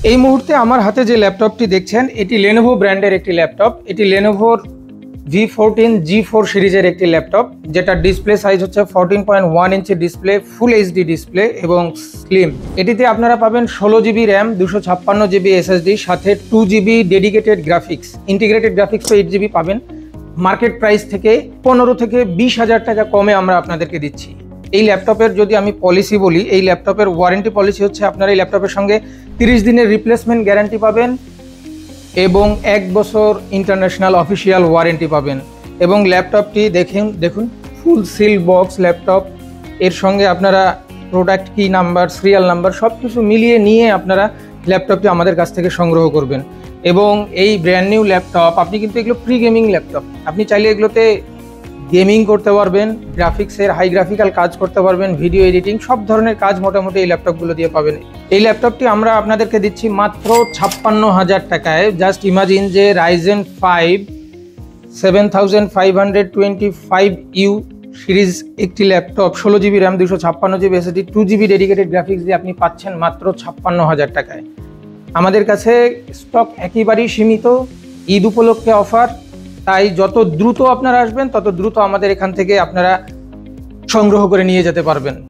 এই মুহূর্তে আমার হাতে যে ল্যাপটপটি দেখছেন এটি Lenovo ব্র্যান্ডের একটি ল্যাপটপ। এটি Lenovo V14 G4 সিরিজের একটি ল্যাপটপ, যেটা ডিসপ্লে সাইজ হচ্ছে 14.1 inch display, full HD display এবং স্লিম। এটিতে আপনারা পাবেন 16GB র্যাম, 256GB SSD, সাথে 2GB dedicated graphics. Integrated graphics তো 8GB পাবেন। মার্কেট প্রাইস থেকে 15 থেকে 20,000 টাকা কমে আমরা আপনাদেরকে দিচ্ছি। এই ল্যাপটপের যদি আমি পলিসি বলি, এই ল্যাপটপের ওয়ারেন্টি পলিসি হচ্ছে আপনারা এই ল্যাপটপের সঙ্গে 30 দিনের রিপ্লেসমেন্ট গ্যারান্টি পাবেন এবং 1 বছর ইন্টারন্যাশনাল অফিসিয়াল ওয়ারেন্টি পাবেন। এবং ল্যাপটপটি দেখুন ফুল সিল বক্স ল্যাপটপ। এর সঙ্গে আপনারা প্রোডাক্ট কি নাম্বার, সিরিয়াল নাম্বার সব কিছু মিলিয়ে নিয়ে আপনারা ল্যাপটপটি আমাদের কাছ থেকে সংগ্রহ করবেন। এবং এই ব্র্যান্ড নিউ ল্যাপটপ, আপনি কিন্তু এগুলো প্রি গেমিং ল্যাপটপ, আপনি চাইলে এগুলোতে গেমিং করতে পারবেন, গ্রাফিক্সের হাই গ্রাফিক্যাল কাজ করতে পারবেন, ভিডিও এডিটিং সব ধরনের কাজ মোটামুটি এই ল্যাপটপগুলো দিয়ে পাবেন। এই ল্যাপটপটি আমরা আপনাদেরকে দিচ্ছি মাত্র 56,000 টাকায়। জাস্ট ইমাজিন যে Ryzen 5 7525U সিরিজ একটি laptop, 16GB RAM, 256GB SSD, 2GB dedicated graphics দিয়ে আপনি পাচ্ছেন মাত্র 56,000 টাকায়। আমাদের কাছে স্টক একেবারেই সীমিত, ঈদ উপলক্ষে অফার, তাই যত দ্রুত আপনারা আসবেন তত দ্রুত আমাদের এখান থেকে আপনারা সংগ্রহ করে নিয়ে যেতে পারবেন।